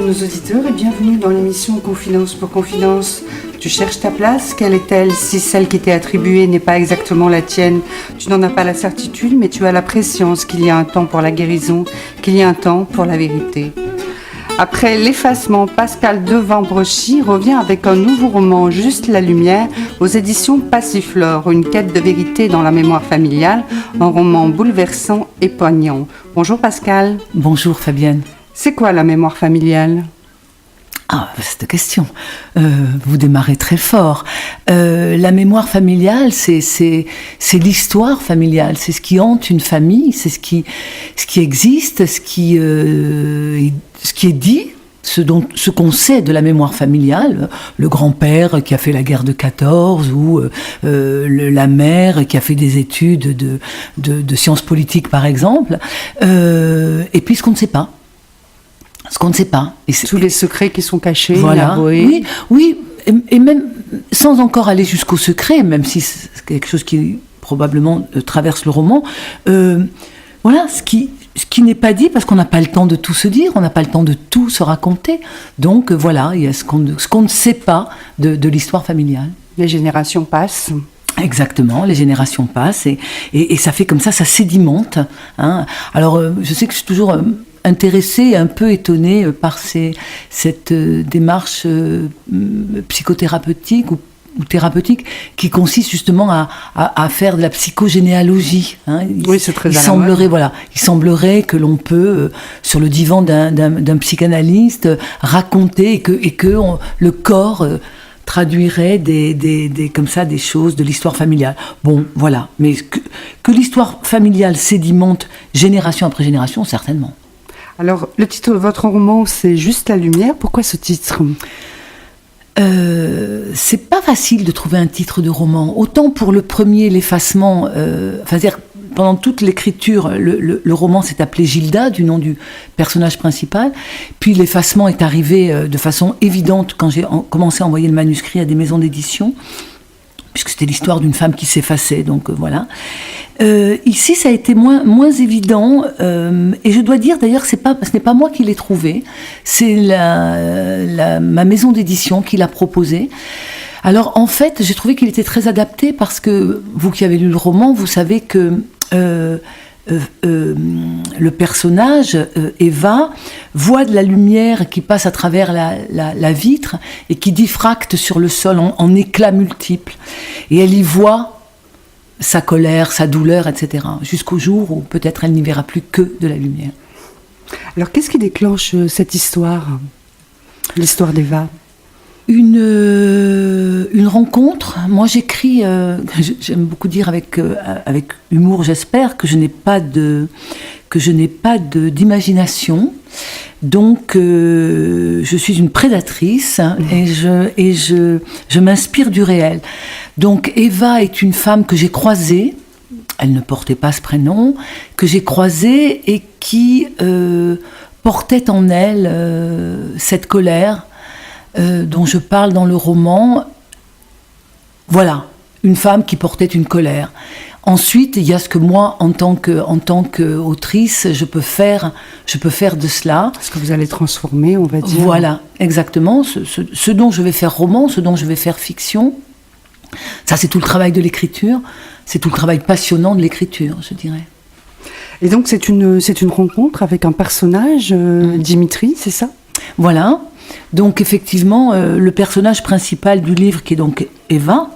nos auditeurs et bienvenue dans l'émission Confidence pour Confidence. Tu cherches ta place, quelle est-elle? Si celle qui t'est attribuée n'est pas exactement la tienne, tu n'en as pas la certitude, mais tu as la prescience qu'il y a un temps pour la guérison, qu'il y a un temps pour la vérité. Après l'effacement, Pascal Devant-Brochy revient avec un nouveau roman, Juste la lumière, aux éditions Passiflore, une quête de vérité dans la mémoire familiale, un roman bouleversant et poignant. Bonjour Pascal. Bonjour Fabienne. C'est quoi la mémoire familiale ? Ah, cette question. Vous démarrez très fort. La mémoire familiale, c'est l'histoire familiale. C'est ce qui hante une famille, c'est ce qui existe, ce qui est dit, ce qu'on sait de la mémoire familiale. Le grand-père qui a fait la guerre de 14 ou la mère qui a fait des études de sciences politiques, par exemple. Et puis ce qu'on ne sait pas. Ce qu'on ne sait pas. Tous les secrets qui sont cachés, voilà. Oui, et même sans encore aller jusqu'au secret, même si c'est quelque chose qui probablement traverse le roman, voilà, ce qui n'est pas dit, parce qu'on n'a pas le temps de tout se dire, on n'a pas le temps de tout se raconter. Donc voilà, il y a ce qu'on ne sait pas de l'histoire familiale. Les générations passent. Exactement, les générations passent et ça fait comme ça sédimente. Hein. Alors, je sais que je suis toujours intéressée, un peu étonnée par cette démarche psychothérapeutique ou thérapeutique qui consiste justement à faire de la psychogénéalogie. Hein. Oui, c'est très il semblerait que l'on peut, sur le divan d'un psychanalyste, raconter et que le corps traduirait comme ça des choses de l'histoire familiale. Bon, voilà. Mais que l'histoire familiale sédimente génération après génération, certainement. Alors, le titre de votre roman, c'est Juste la lumière. Pourquoi ce titre ? C'est pas facile de trouver un titre de roman. Autant pour le premier, l'effacement, c'est-à-dire pendant toute l'écriture, le roman s'est appelé Gilda, du nom du personnage principal. Puis l'effacement est arrivé de façon évidente quand j'ai commencé à envoyer le manuscrit à des maisons d'édition, puisque c'était l'histoire d'une femme qui s'effaçait, donc voilà. Ici, ça a été moins évident, et je dois dire d'ailleurs que ce n'est pas moi qui l'ai trouvé, c'est ma maison d'édition qui l'a proposé. Alors en fait, j'ai trouvé qu'il était très adapté parce que, vous qui avez lu le roman, vous savez que le personnage, Eva, voit de la lumière qui passe à travers la vitre et qui diffracte sur le sol en éclats multiples. Et elle y voit sa colère, sa douleur, etc. Jusqu'au jour où peut-être elle n'y verra plus que de la lumière. Alors qu'est-ce qui déclenche cette histoire, l'histoire d'Eva ? Une rencontre. Moi, j'écris, j'aime beaucoup dire avec humour, j'espère, que je n'ai pas d'imagination. Donc, je suis une prédatrice et je m'inspire du réel. Donc, Eva est une femme que j'ai croisée. Elle ne portait pas ce prénom, que j'ai croisée et qui portait en elle cette colère dont je parle dans le roman. Voilà, une femme qui portait une colère. Ensuite, il y a ce que moi, en tant qu'autrice, je peux faire de cela. Ce que vous allez transformer, on va dire. Voilà, exactement. Ce dont je vais faire roman, ce dont je vais faire fiction. Ça, c'est tout le travail de l'écriture. C'est tout le travail passionnant de l'écriture, je dirais. Et donc, c'est une rencontre avec un personnage, Dimitri, c'est ça ? Voilà. Donc effectivement, le personnage principal du livre, qui est donc Eva,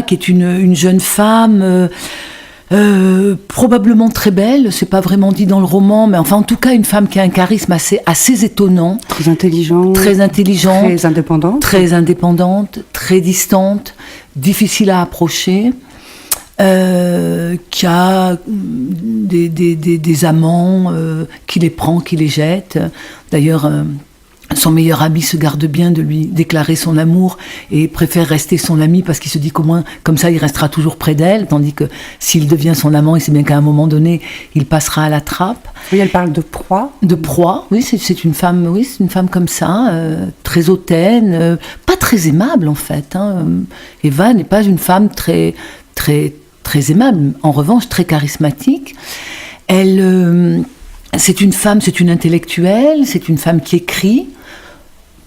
qui est une jeune femme probablement très belle, c'est pas vraiment dit dans le roman, mais enfin en tout cas une femme qui a un charisme assez étonnant. Très intelligente. Très indépendante, très distante, difficile à approcher. Qui a des amants, qui les prend, qui les jette. D'ailleurs, son meilleur ami se garde bien de lui déclarer son amour et préfère rester son ami parce qu'il se dit qu'au moins, comme ça, il restera toujours près d'elle, tandis que s'il devient son amant, il sait bien qu'à un moment donné, il passera à la trappe. Oui, elle parle de proie. De proie, oui, c'est une femme comme ça, très hautaine, pas très aimable en fait. Hein. Eva n'est pas une femme très aimable, en revanche très charismatique. Elle c'est une femme, c'est une intellectuelle, c'est une femme qui écrit,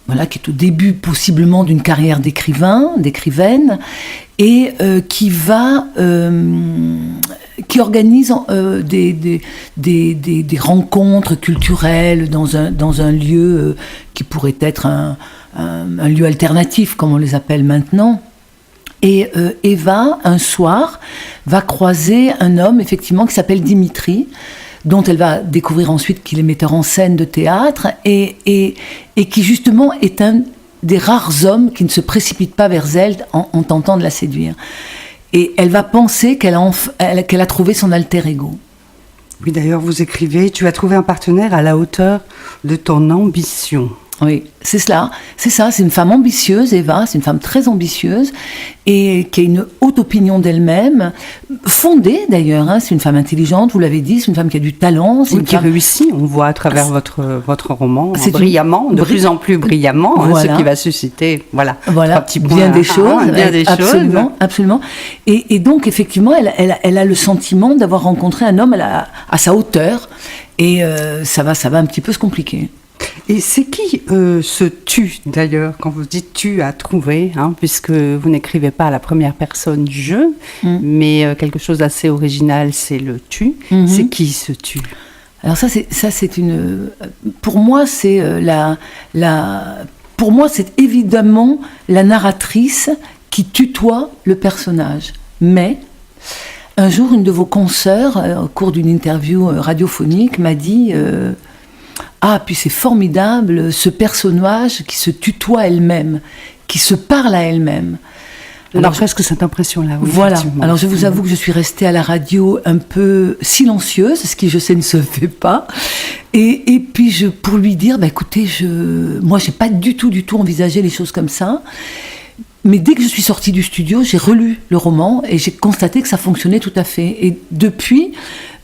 voilà, qui est au début possiblement d'une carrière d'écrivaine, et qui organise des rencontres culturelles dans un lieu qui pourrait être un lieu alternatif, comme on les appelle maintenant. Et Eva, un soir, va croiser un homme, effectivement, qui s'appelle Dimitri, dont elle va découvrir ensuite qu'il est metteur en scène de théâtre, et qui, justement, est un des rares hommes qui ne se précipite pas vers elle en tentant de la séduire. Et elle va penser qu'elle a trouvé son alter ego. Oui, d'ailleurs, vous écrivez « Tu as trouvé un partenaire à la hauteur de ton ambition ». Oui, c'est ça, c'est une femme ambitieuse, Eva, c'est une femme très ambitieuse et qui a une haute opinion d'elle-même, fondée d'ailleurs, hein, c'est une femme intelligente, vous l'avez dit, c'est une femme qui a du talent. C'est oui, une qui femme... réussit, on voit à travers votre roman, brillamment, de plus en plus brillamment, voilà. Ce qui va susciter, voilà 3 petits points. Bien des choses, absolument, choses. Absolument. Et donc, effectivement, elle a le sentiment d'avoir rencontré un homme à sa hauteur, et ça va un petit peu se compliquer. Et c'est qui ce tu, d'ailleurs, quand vous dites tu as trouvé, hein, puisque vous n'écrivez pas à la première personne je, mais quelque chose d'assez original, c'est le tu. C'est qui ce tu? Alors c'est une... Pour moi, c'est pour moi, c'est évidemment la narratrice qui tutoie le personnage. Mais un jour, une de vos consoeurs, au cours d'une interview radiophonique, m'a dit... Ah, puis c'est formidable, ce personnage qui se tutoie elle-même, qui se parle à elle-même. Alors, presque cette impression-là. Oui, voilà. Alors, je vous avoue que je suis restée à la radio un peu silencieuse, ce qui, je sais, ne se fait pas. Et puis, pour lui dire, écoutez, moi, j'ai pas du tout envisagé les choses comme ça. Mais dès que je suis sortie du studio, j'ai relu le roman et j'ai constaté que ça fonctionnait tout à fait. Et depuis,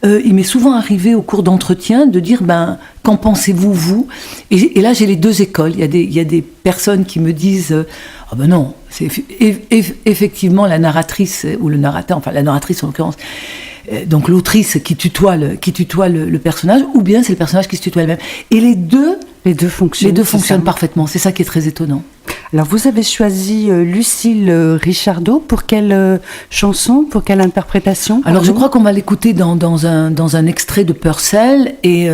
il m'est souvent arrivé au cours d'entretiens de dire qu'en pensez-vous, vous? Et là, j'ai les deux écoles. Il y a des personnes qui me disent non, c'est effectivement la narratrice ou le narrateur, enfin la narratrice en l'occurrence, donc l'autrice qui tutoie le personnage, ou bien c'est le personnage qui se tutoie elle-même. Et les deux fonctionnent parfaitement. C'est ça qui est très étonnant. Alors, vous avez choisi Lucille Richardot. Pour quelle chanson, pour quelle interprétation? Alors, je crois qu'on va l'écouter dans un extrait de Purcell. Et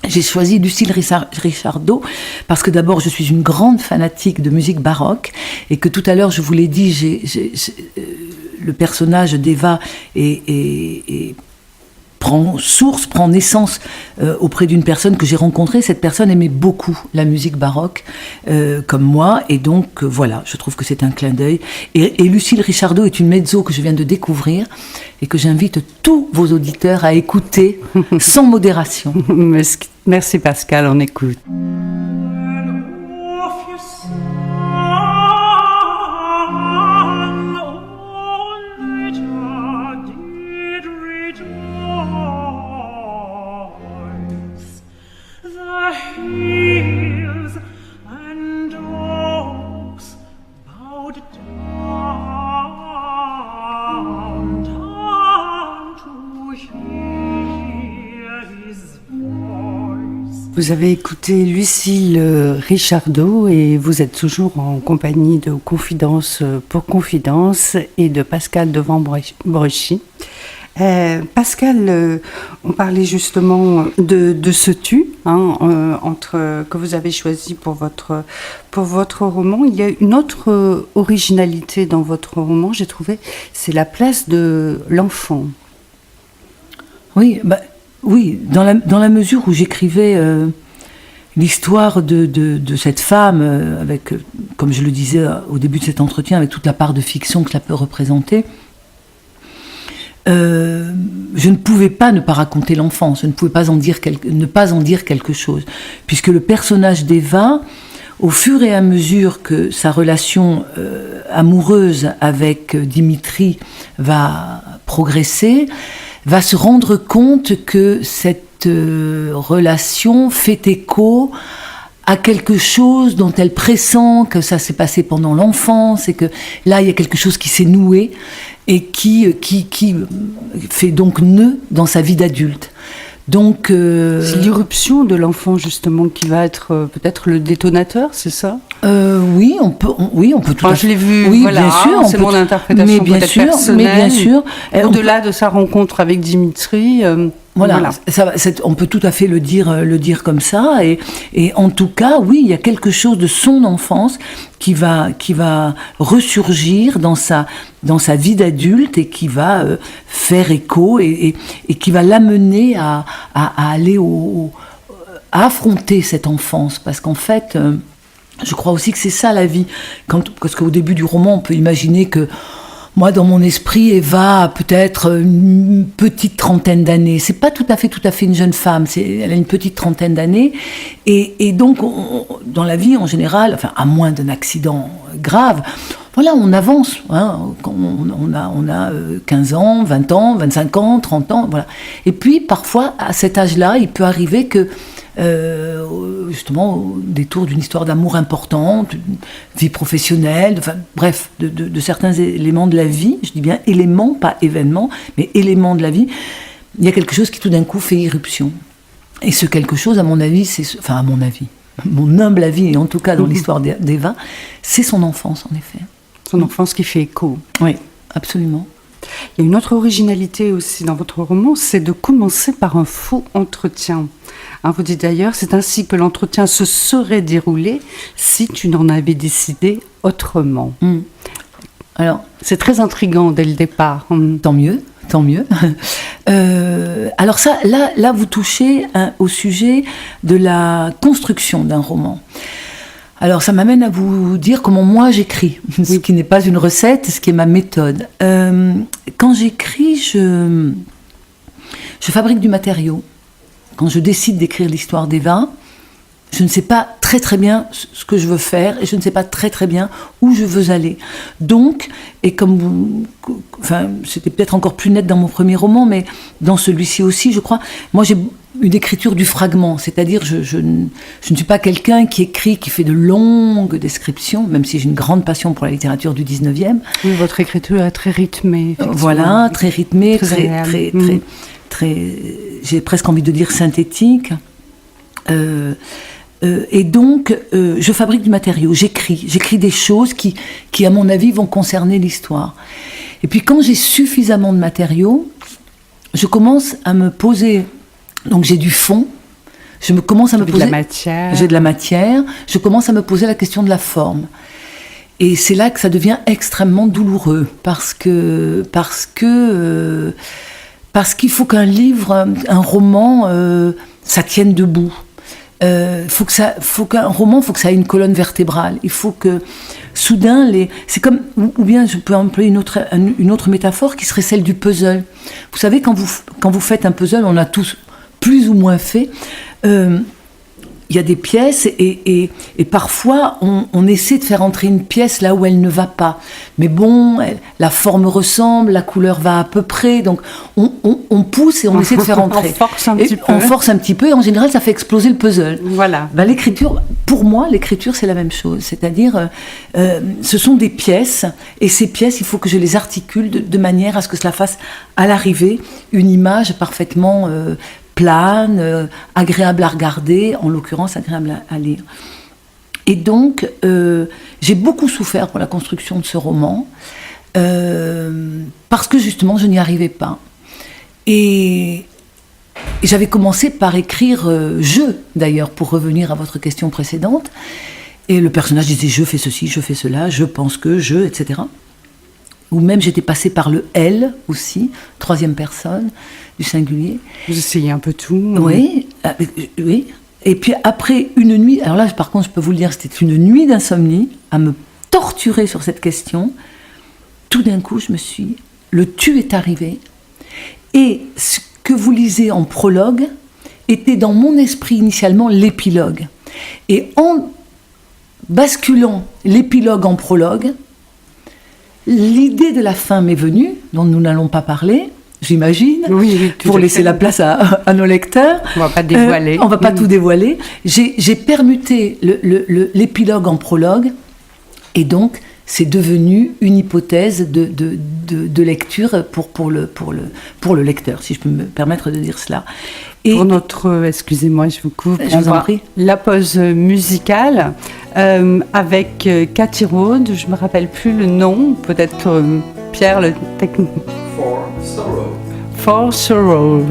j'ai choisi Lucille Richardot parce que d'abord, je suis une grande fanatique de musique baroque. Et que tout à l'heure, je vous l'ai dit, le personnage d'Eva prend naissance auprès d'une personne que j'ai rencontrée. Cette personne aimait beaucoup la musique baroque, comme moi, et donc voilà, je trouve que c'est un clin d'œil. Et Lucille Richardot est une mezzo que je viens de découvrir et que j'invite tous vos auditeurs à écouter sans modération. Merci Pascal, on écoute. Vous avez écouté Lucille Richardot et vous êtes toujours en compagnie de Confidence pour Confidence et de Pascal Devant-Brechy. Pascal, on parlait justement de ce tu que vous avez choisi pour votre roman. Il y a une autre originalité dans votre roman, j'ai trouvé, c'est la place de l'enfant. Oui, oui, dans la mesure où j'écrivais l'histoire de cette femme, avec, comme je le disais au début de cet entretien, avec toute la part de fiction que cela peut représenter, je ne pouvais pas ne pas raconter l'enfance, je ne pouvais pas ne pas en dire quelque chose, puisque le personnage d'Eva, au fur et à mesure que sa relation amoureuse avec Dimitri va progresser, va se rendre compte que cette relation fait écho à quelque chose dont elle pressent que ça s'est passé pendant l'enfance et que là, il y a quelque chose qui s'est noué et qui fait donc nœud dans sa vie d'adulte. Donc, c'est l'irruption de l'enfant justement qui va être peut-être le détonateur, c'est ça? Oui, on peut tout à fait. Je l'ai vu, oui, voilà, bien sûr, c'est mon interprétation mais bien peut-être sûr, personnelle. Mais bien sûr, au-delà de sa rencontre avec Dimitri. Voilà. On peut tout à fait le dire comme ça. Et en tout cas, oui, il y a quelque chose de son enfance qui va ressurgir dans sa vie d'adulte et qui va faire écho et qui va l'amener à aller à affronter cette enfance. Parce qu'en fait, je crois aussi que c'est ça la vie. Parce qu'au début du roman, on peut imaginer que moi, dans mon esprit, Eva a peut-être une petite trentaine d'années. C'est pas tout à fait une jeune femme. Elle a une petite trentaine d'années. Et donc, dans la vie, en général, enfin, à moins d'un accident grave, voilà, on avance. Hein, on a 15 ans, 20 ans, 25 ans, 30 ans, voilà. Et puis, parfois, à cet âge-là, il peut arriver que justement au détour d'une histoire d'amour importante, une vie professionnelle, enfin, bref, de certains éléments de la vie, je dis bien éléments, pas événements, mais éléments de la vie, il y a quelque chose qui tout d'un coup fait irruption. Et ce quelque chose, à mon avis, mon humble avis, et en tout cas dans l'histoire d'Eva, c'est son enfance, en effet. Son enfance qui fait écho. Oui, absolument. Il y a une autre originalité aussi dans votre roman, c'est de commencer par un faux entretien. Hein, vous dites d'ailleurs, c'est ainsi que l'entretien se serait déroulé si tu n'en avais décidé autrement. Alors, c'est très intriguant dès le départ. Tant mieux. Alors ça, là, vous touchez au sujet de la construction d'un roman. Alors, ça m'amène à vous dire comment moi j'écris, ce qui n'est pas une recette, ce qui est ma méthode. Quand j'écris, je fabrique du matériau. Quand je décide d'écrire l'histoire d'Eva, je ne sais pas très très bien ce que je veux faire et je ne sais pas très très bien où je veux aller. Donc, et c'était peut-être encore plus net dans mon premier roman, mais dans celui-ci aussi, je crois, moi j'ai une écriture du fragment, c'est-à-dire je ne suis pas quelqu'un qui écrit, qui fait de longues descriptions, même si j'ai une grande passion pour la littérature du 19e. Oui, votre écriture est très rythmée. Voilà, très rythmée, très, j'ai presque envie de dire synthétique. Et donc, je fabrique du matériau, j'écris des choses qui, à mon avis, vont concerner l'histoire. Et puis, quand j'ai suffisamment de matériaux, je commence à me poser. Donc, j'ai du fond, j'ai de la matière, je commence à me poser la question de la forme. Et c'est là que ça devient extrêmement douloureux, parce qu'il faut qu'un livre, un roman, ça tienne debout. Faut qu'un roman, faut que ça ait une colonne vertébrale. Il faut que soudain c'est comme, ou bien je peux employer une autre métaphore qui serait celle du puzzle. Vous savez, quand vous faites un puzzle, on a tous plus ou moins fait. Il y a des pièces et parfois on essaie de faire entrer une pièce là où elle ne va pas. Mais bon, la forme ressemble, la couleur va à peu près, donc on pousse et on essaie de faire entrer. On force un petit peu et en général ça fait exploser le puzzle. Voilà. L'écriture, pour moi, c'est la même chose. C'est-à-dire, ce sont des pièces et ces pièces, il faut que je les articule de manière à ce que cela fasse à l'arrivée une image parfaitement plane, agréable à regarder, en l'occurrence agréable à lire. Et donc, j'ai beaucoup souffert pour la construction de ce roman, parce que justement, je n'y arrivais pas. Et j'avais commencé par écrire je, d'ailleurs, pour revenir à votre question précédente. Et le personnage disait je fais ceci, je fais cela, je pense que, etc. Ou même j'étais passée par le elle aussi, troisième personne du singulier. Vous essayez un peu tout. Oui. Et puis après une nuit, alors là par contre je peux vous le dire, c'était une nuit d'insomnie, à me torturer sur cette question. Tout d'un coup le tu est arrivé. Et ce que vous lisez en prologue était dans mon esprit initialement l'épilogue. Et en basculant l'épilogue en prologue, l'idée de la fin m'est venue, dont nous n'allons pas parler, j'imagine, pour laisser la place à nos lecteurs. On ne va pas dévoiler. On ne va pas tout dévoiler. J'ai permuté l'épilogue en prologue, et donc c'est devenu une hypothèse de lecture pour le lecteur, si je peux me permettre de dire cela. Et pour notre, excusez-moi, je vous coupe, je vous en prie. La pause musicale avec Cathy Rhode, je me rappelle plus le nom, peut-être Pierre le technique. For Sorrow. For Sorrow.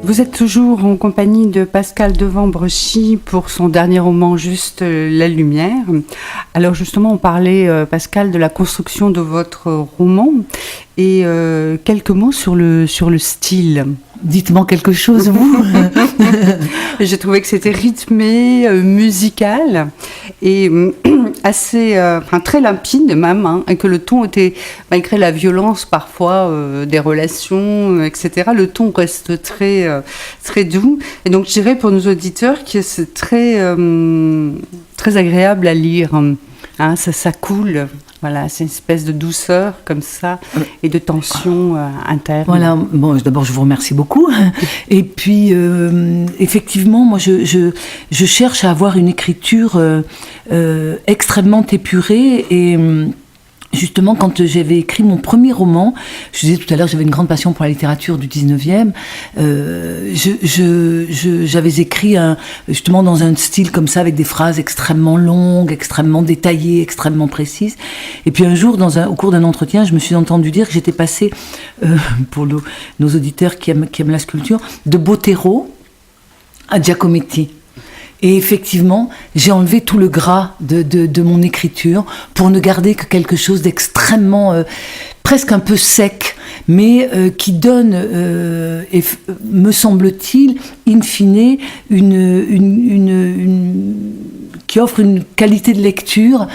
Vous êtes toujours en compagnie de Pascal Devant-Brechy pour son dernier roman, Juste la lumière. Alors justement, on parlait, Pascal, de la construction de votre roman et quelques mots sur le style. Dites-moi quelque chose, vous. J'ai trouvé que c'était rythmé, musical et assez, très limpide même, hein, et que le ton était, malgré la violence parfois des relations, etc., le ton reste très, très doux. Et donc je dirais pour nos auditeurs que c'est très, très agréable à lire. Hein, ça coule. Voilà, c'est une espèce de douceur comme ça et de tension interne. Voilà, bon, d'abord je vous remercie beaucoup. Et puis, effectivement, moi je cherche à avoir une écriture extrêmement épurée et... Justement, quand j'avais écrit mon premier roman, je disais tout à l'heure, j'avais une grande passion pour la littérature du 19e. J'avais écrit justement dans un style comme ça, avec des phrases extrêmement longues, extrêmement détaillées, extrêmement précises. Et puis un jour, au cours d'un entretien, je me suis entendu dire que j'étais passée, pour nos auditeurs qui aiment la sculpture, de Botero à Giacometti. Et effectivement, j'ai enlevé tout le gras de mon écriture pour ne garder que quelque chose d'extrêmement, presque un peu sec, mais qui donne, me semble-t-il, in fine, qui offre une qualité de lecture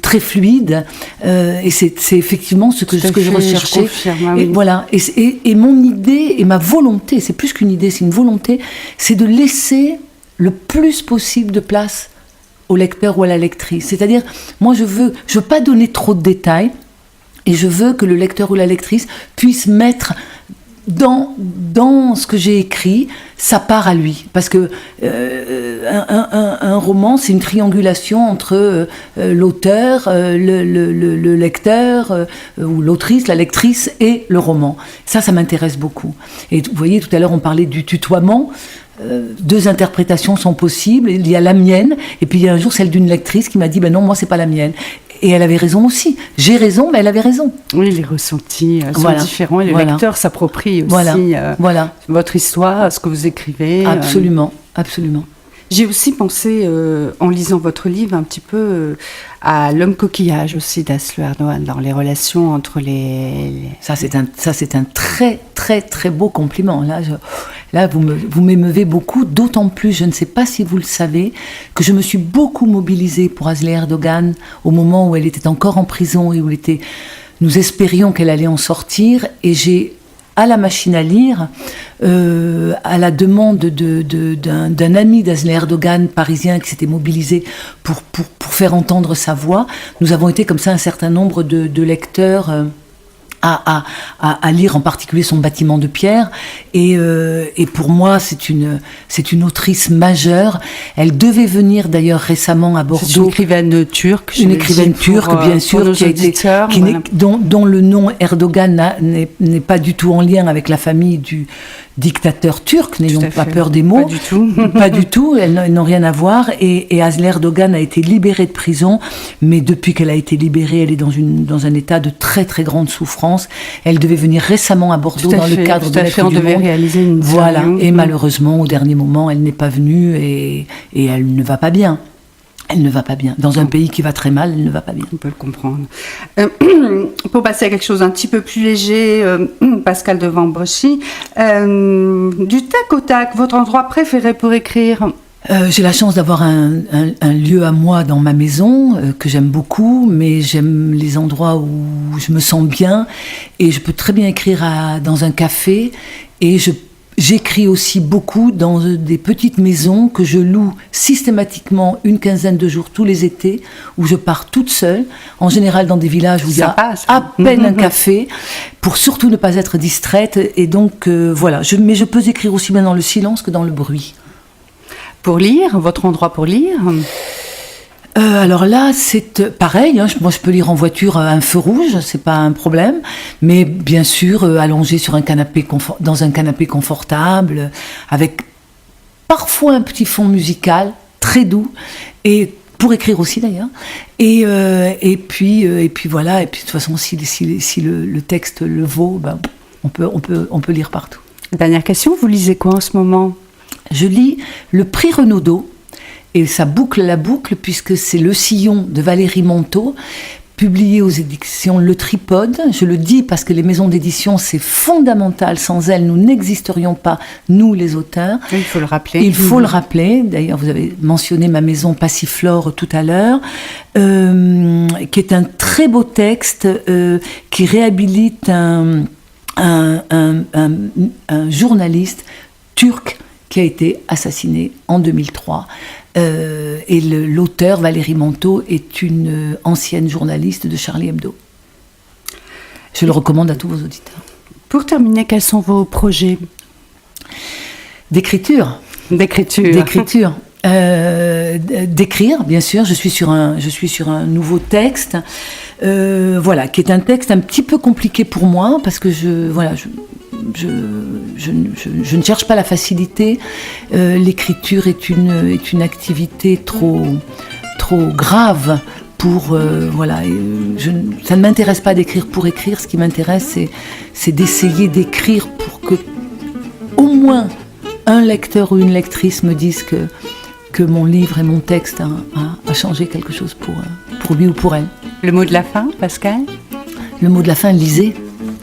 très fluide. Et c'est effectivement ce que je recherchais. Confirme, et voilà. Et mon idée et ma volonté, c'est plus qu'une idée, c'est une volonté, c'est de laisser le plus possible de place au lecteur ou à la lectrice. C'est-à-dire, moi, je veux pas donner trop de détails, et je veux que le lecteur ou la lectrice puisse mettre dans ce que j'ai écrit sa part à lui. Parce que un roman, c'est une triangulation entre l'auteur, le lecteur, ou l'autrice, la lectrice et le roman. Ça m'intéresse beaucoup. Et vous voyez, tout à l'heure, on parlait du tutoiement. Deux interprétations sont possibles. Il y a la mienne, et puis il y a un jour celle d'une lectrice qui m'a dit non, moi c'est pas la mienne. Et elle avait raison aussi. J'ai raison, mais elle avait raison. Oui, les ressentis sont différents, et le lecteur s'approprie aussi votre histoire, ce que vous écrivez. Absolument, absolument. J'ai aussi pensé, en lisant votre livre, un petit peu à L'homme coquillage aussi d'Asle Erdogan, dans les relations entre les... Ça, c'est un très, très, très beau compliment. Là, vous m'émeuvez beaucoup, d'autant plus, je ne sais pas si vous le savez, que je me suis beaucoup mobilisée pour Asle Erdogan au moment où elle était encore en prison et où nous espérions qu'elle allait en sortir, et j'ai, à la machine à lire, à la demande d'un ami d'Asle Erdogan parisien qui s'était mobilisé pour faire entendre sa voix, nous avons été comme ça un certain nombre de lecteurs à lire en particulier son Bâtiment de pierre, et pour moi c'est une autrice majeure. Elle devait venir d'ailleurs récemment à Bordeaux. C'est une écrivaine turque. Une écrivaine turque, bien sûr, dont le nom Erdogan n'est pas du tout en lien avec la famille du dictateur turc, n'ayons pas peur des mots. Pas du tout. Pas du tout, elles n'ont rien à voir. Et Asle Erdogan a été libérée de prison, mais depuis qu'elle a été libérée, elle est dans un état de très très grande souffrance. Elle devait venir récemment à Bordeaux dans le cadre de Lettres du Monde. Réaliser une voilà. Et malheureusement, au dernier moment, elle n'est pas venue et elle ne va pas bien. Elle ne va pas bien. Dans un pays qui va très mal, elle ne va pas bien. On peut le comprendre. Pour passer à quelque chose un petit peu plus léger, Pascal Devant-Brechy, du tac au tac, votre endroit préféré pour écrire ? J'ai la chance d'avoir un lieu à moi dans ma maison que j'aime beaucoup, mais j'aime les endroits où je me sens bien, et je peux très bien écrire dans un café, et J'écris aussi beaucoup dans des petites maisons que je loue systématiquement une quinzaine de jours tous les étés, où je pars toute seule, en général dans des villages où il y a à peine un café, pour surtout ne pas être distraite. Et donc, voilà. Mais je peux écrire aussi bien dans le silence que dans le bruit. Pour lire, votre endroit pour lire? Alors là, c'est pareil. Hein, moi, je peux lire en voiture à un feu rouge, c'est pas un problème. Mais bien sûr, allongé sur un canapé dans un canapé confortable, avec parfois un petit fond musical très doux, et pour écrire aussi d'ailleurs. Et puis voilà. Et puis de toute façon, si le texte le vaut, ben, on peut lire partout. Dernière question, vous lisez quoi en ce moment? Je lis le Prix Renaudot. Et ça boucle la boucle, puisque c'est Le Sillon de Valérie Montaud, publié aux éditions Le Tripode. Je le dis parce que les maisons d'édition, c'est fondamental. Sans elles, nous n'existerions pas, nous les auteurs. Il faut le rappeler. Il faut le rappeler. D'ailleurs, vous avez mentionné ma maison Passiflore tout à l'heure, qui est un très beau texte qui réhabilite un journaliste turc qui a été assassiné en 2003. Et l'auteur, Valérie Montaud, est une ancienne journaliste de Charlie Hebdo. Je le recommande à tous vos auditeurs. Pour terminer, quels sont vos projets? D'écriture. D'écrire, bien sûr. Je suis sur un nouveau texte, voilà, qui est un texte un petit peu compliqué pour moi, parce que je ne cherche pas la facilité. L'écriture est une activité trop grave pour voilà. Ça ne m'intéresse pas d'écrire pour écrire. Ce qui m'intéresse, c'est d'essayer d'écrire pour que au moins un lecteur ou une lectrice me dise que mon livre et mon texte a changé quelque chose pour lui ou pour elle. Le mot de la fin, Pascale? Le mot de la fin, lisez.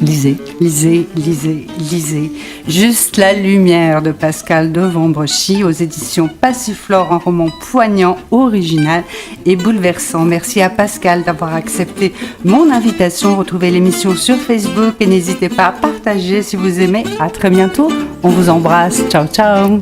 Lisez. Lisez, lisez, lisez. Juste la lumière de Pascale Devambrechy aux éditions Passiflore, un roman poignant, original et bouleversant. Merci à Pascale d'avoir accepté mon invitation. Retrouvez l'émission sur Facebook et n'hésitez pas à partager si vous aimez. À très bientôt. On vous embrasse. Ciao, ciao.